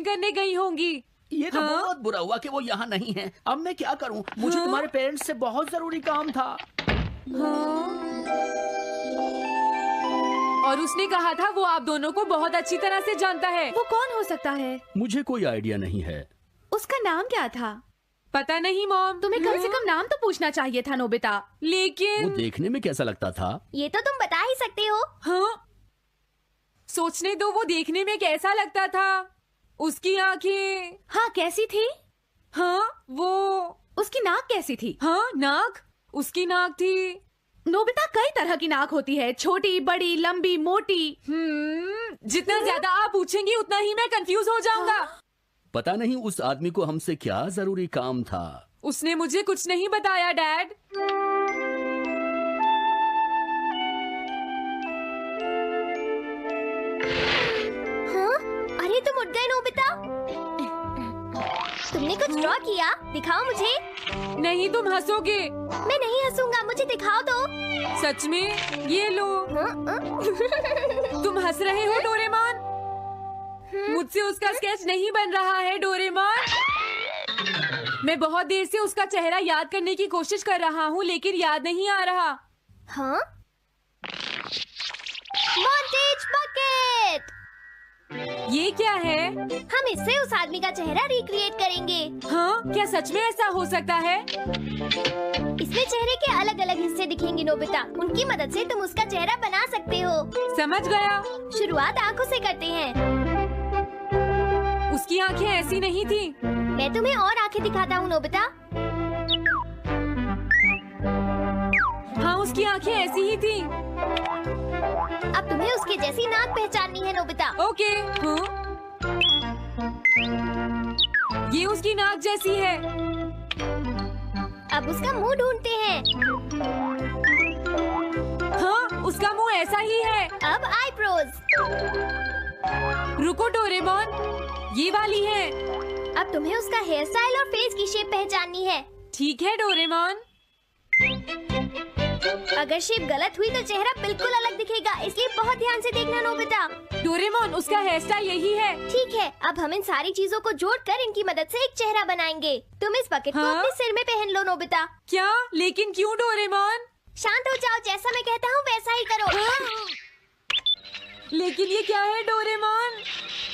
Shopping करने गई होंगी। ये तो हाँ? बहुत बुरा हुआ कि वो यहाँ नहीं है। अब मैं क्या करूँ? मुझे हाँ? तुम्हारे पेरेंट्स से बहुत जरूरी काम था। हाँ? और उसने कहा था वो आप दोनों को बहुत अच्छी तरह से जानता है। वो कौन हो सकता है? मुझे कोई आइडिया नहीं है। उसका नाम क्या था? पता नहीं मॉम। तुम्हें कम से कम नाम तो पूछना चाहिए था नोबिता। वो लेकिन देखने में कैसा लगता था? ये तो तुम बता ही सकते हो। हाँ, सोचने दो वो देखने में कैसा लगता था। उसकी आंखें, हाँ, कैसी थी? हाँ वो, उसकी नाक कैसी थी? हाँ नाक, उसकी नाक थी। नोबिता, कई तरह की नाक होती है, छोटी, बड़ी, लंबी, मोटी। जितना ज्यादा आप पूछेंगी उतना ही मैं कंफ्यूज हो जाऊंगा। पता नहीं उस आदमी को हमसे क्या जरूरी काम था। उसने मुझे कुछ नहीं बताया डैड। हाँ? अरे तुम उठ गए नोबिता। तुमने कुछ ड्रॉ किया? दिखाओ मुझे। नहीं तुम हंसोगे। मैं नहीं हंसूंगा, मुझे दिखाओ तो। सच में? ये लो। हाँ? तुम हंस रहे हो डोरेमोन? मुझसे उसका स्केच नहीं बन रहा है डोरेमोन। मैं बहुत देर से उसका चेहरा याद करने की कोशिश कर रहा हूँ लेकिन याद नहीं आ रहा। हाँ? Montage bucket. ये क्या है? हम इससे उस आदमी का चेहरा रिक्रिएट करेंगे। हाँ, क्या सच में ऐसा हो सकता है? इसमें चेहरे के अलग अलग हिस्से दिखेंगे नोबिता। उनकी मदद से तुम उसका चेहरा बना सकते हो। समझ गया। शुरुआत आंखों से करते हैं। उसकी आंखें ऐसी नहीं थी। मैं तुम्हें और आंखें दिखाता हूँ नोबिता। हाँ, उसकी आंखें ऐसी ही थी। अब तुम्हें उसके जैसी नाक पहचाननी है नोबिता। ओके। हाँ? ये उसकी नाक जैसी है। अब उसका मुंह ढूंढते हैं। हाँ, उसका मुंह ऐसा ही है। अब आईब्रोज। रुको डोरेमोन, ये वाली है। अब तुम्हें उसका हेयर स्टाइल और फेस की शेप पहचाननी है। ठीक है डोरेमोन। अगर शेप गलत हुई तो चेहरा बिल्कुल अलग दिखेगा, इसलिए बहुत ध्यान से देखना नोबिता। डोरेमोन, उसका हेयर स्टाइल यही है। ठीक है, अब हम इन सारी चीजों को जोड़कर इनकी मदद से एक चेहरा बनाएंगे। तुम इस बकेट को हाँ? अपने सिर में पहन लो नोबिता। क्या? लेकिन क्यों डोरेमोन? शांत हो जाओ, जैसा मैं कहता हूँ वैसा ही करो। लेकिन ये क्या है डोरेमोन?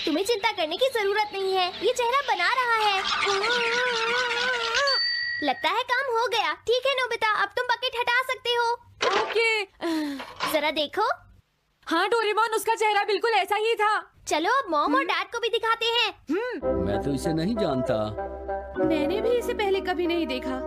तुम्हें चिंता करने की जरूरत नहीं है, ये चेहरा बना रहा है। लगता है काम हो गया। ठीक है नोबिता, अब तुम बकेट हटा सकते हो। ओके। जरा देखो। हाँ डोरेमोन, उसका चेहरा बिल्कुल ऐसा ही था। चलो अब मॉम और डैड को भी दिखाते हैं। मैं तो इसे नहीं जानता। मैंने भी इसे पहले कभी नहीं देखा।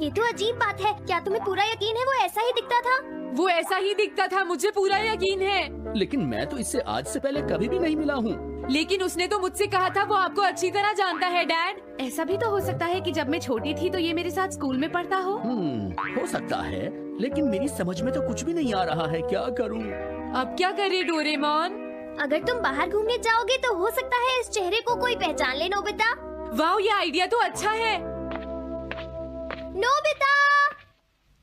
ये तो अजीब बात है। क्या तुम्हें पूरा यकीन है वो ऐसा ही दिखता था? वो ऐसा ही दिखता था, मुझे पूरा यकीन है। लेकिन मैं तो इससे आज से पहले कभी भी नहीं मिला हूँ। लेकिन उसने तो मुझसे कहा था वो आपको अच्छी तरह जानता है डैड। ऐसा भी तो हो सकता है कि जब मैं छोटी थी तो ये मेरे साथ स्कूल में पढ़ता हो। हो सकता है, लेकिन मेरी समझ में तो कुछ भी नहीं आ रहा है। क्या करूँ? अब क्या करे डोरेमोन? अगर तुम बाहर घूमने जाओगे तो हो सकता है इस चेहरे को कोई पहचान ले नोबिता। वाह, ये आइडिया तो अच्छा है। नोबिता,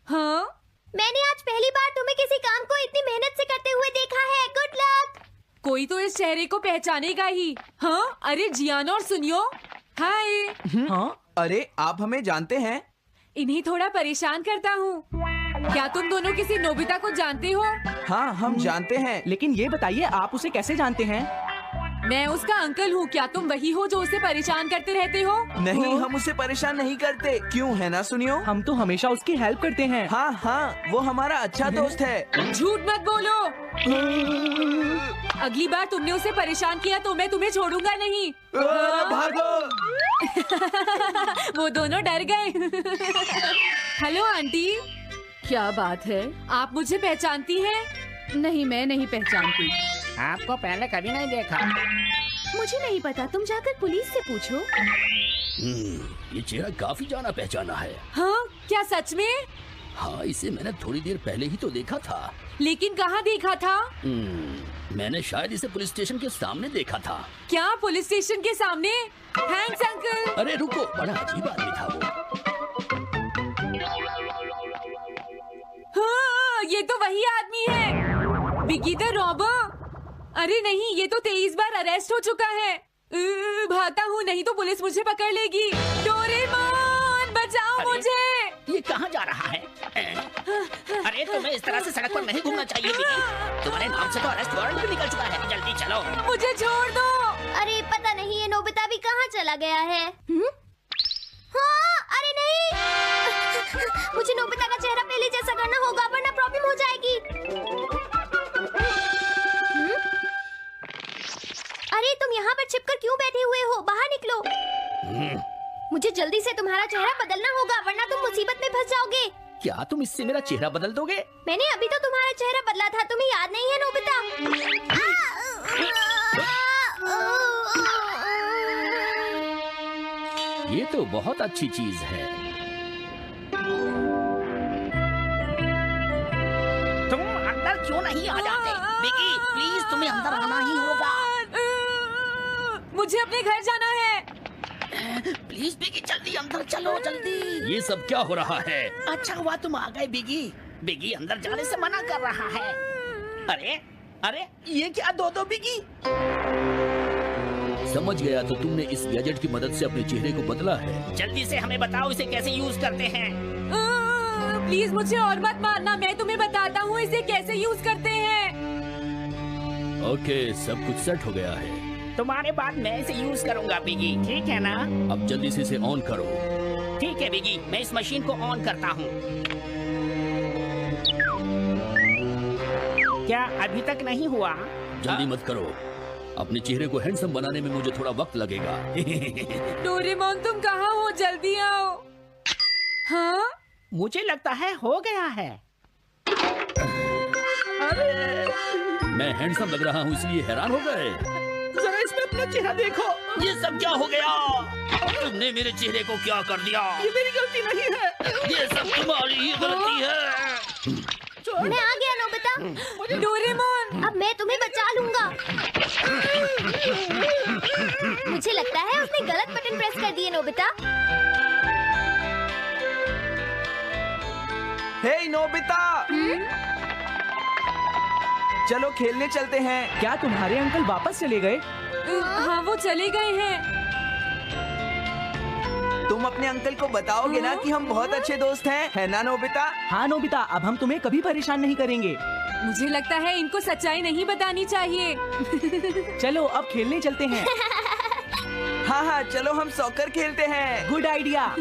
हाँ? मैंने आज पहली बार तुम्हें किसी काम को इतनी मेहनत से करते हुए देखा है। Good luck. कोई तो इस चेहरे को पहचानेगा ही। हाँ? अरे जियानो और सुनियो, हाय। हाँ? अरे आप हमें जानते हैं? इन्हें थोड़ा परेशान करता हूँ। क्या तुम दोनों किसी नोबिता को जानते हो? हाँ, हम जानते हैं, लेकिन ये बताइए आप उसे कैसे जानते हैं? मैं उसका अंकल हूँ। क्या तुम वही हो जो उसे परेशान करते रहते हो? नहीं, हम उसे परेशान नहीं करते। क्यों, है ना सुनियो? हम तो हमेशा उसकी हेल्प करते हैं। हाँ हाँ, वो हमारा अच्छा दोस्त है। झूठ मत बोलो। अगली बार तुमने उसे परेशान किया तो मैं तुम्हें छोड़ूंगा नहीं। भागो। वो दोनों डर गए। हेलो आंटी, क्या बात है? आप मुझे पहचानती हैं? नहीं, मैं नहीं पहचानती। आपको पहले कभी नहीं देखा। मुझे नहीं पता, तुम जाकर पुलिस से पूछो। ये चेहरा काफी जाना पहचाना है। हाँ? क्या सच में? हाँ, इसे मैंने थोड़ी देर पहले ही तो देखा था। लेकिन कहाँ देखा था? मैंने शायद इसे पुलिस स्टेशन के सामने देखा था। क्या पुलिस स्टेशन के सामने? Thanks uncle. अरे रुको, बड़ा अजीब आदमी था वो। हाँ, ये तो वही आदमी है, बिगी द रॉबर। अरे नहीं, ये तो 23 बार अरेस्ट हो चुका है। भागता हूँ, नहीं तो पुलिस मुझे पकड़ लेगी। डोरेमोन बचाओ मुझे। ये कहाँ जा रहा है? अरे तुम्हें इस तरह से सड़क पर नहीं घूमना चाहिए बिगी। तुम्हारे नाम से तो अरेस्ट वारंट भी निकल चुका है। जल्दी चलो। मुझे छोड़ दो। अरे पता नहीं ये नोबिता भी कहाँ चला गया है। हाँ, अरे नहीं। मुझे नोबिता का चेहरा पहले जैसा करना होगा वरना प्रॉब्लम हो जाएगी। अरे तुम यहाँ पर छिपकर क्यों बैठे हुए हो? बाहर निकलो। मुझे जल्दी से तुम्हारा चेहरा बदलना होगा वरना तुम मुसीबत में फंस जाओगे। क्या तुम इससे मेरा चेहरा बदल दोगे? मैंने अभी तो तुम्हारा चेहरा बदला था, तुम्हें याद नहीं है नोबिता? ये तो बहुत अच्छी चीज है। तुम अंदर क्यों नहीं आ जाते? बिगी प्लीज, तुम्हें अंदर आना ही होगा। मुझे अपने घर जाना है। प्लीज बिगी जल्दी अंदर चलो, जल्दी। ये सब क्या हो रहा है? अच्छा हुआ तुम आ गए बिगी। बिगी अंदर जाने से मना कर रहा है। अरे अरे ये क्या दो बिगी? समझ गया, तो तुमने इस गैजेट की मदद से अपने चेहरे को बदला है। जल्दी से हमें बताओ इसे कैसे यूज करते हैं। प्लीज मुझे और मत मारना, मैं तुम्हें बताता हूँ इसे कैसे यूज करते हैं। ओके, सब कुछ सेट हो गया है। तुम्हारे बाद मैं इसे यूज करूंगा बिगी, ठीक है ना? अब जल्दी से इसे ऑन करो। ठीक है बिगी, मैं इस मशीन को ऑन करता हूँ। क्या अभी तक नहीं हुआ? जल्दी मत करो, अपने चेहरे को हैंडसम बनाने में मुझे थोड़ा वक्त लगेगा। डोरेमोन तुम कहाँ हो? जल्दी आओ। हाँ? मुझे लगता है हो गया है। मैं हैंडसम लग रहा हूँ इसलिए हैरान हो गए। जरा इसमें अपना चेहरा देखो। ये सब क्या हो गया? तुमने मेरे चेहरे को क्या कर दिया? ये मेरी गलती नहीं है। ये सब तुम्हारी ही गलती है। मैं आ गया नोबिता। डोरेमोन अब मैं तुम्हें बचा लूंगा। मुझे लगता है उसने गलत बटन प्रेस कर दिए नोबिता। हे नोबिता, चलो खेलने चलते हैं। क्या तुम्हारे अंकल वापस चले गए? हाँ वो चले गए हैं। तुम अपने अंकल को बताओगे ना कि हम बहुत अच्छे दोस्त हैं, है ना नोबिता? हाँ नोबिता, अब हम तुम्हें कभी परेशान नहीं करेंगे। मुझे लगता है इनको सच्चाई नहीं बतानी चाहिए। चलो अब खेलने चलते हैं। हाँ हाँ, चलो हम सॉकर खेलते हैं। Good idea.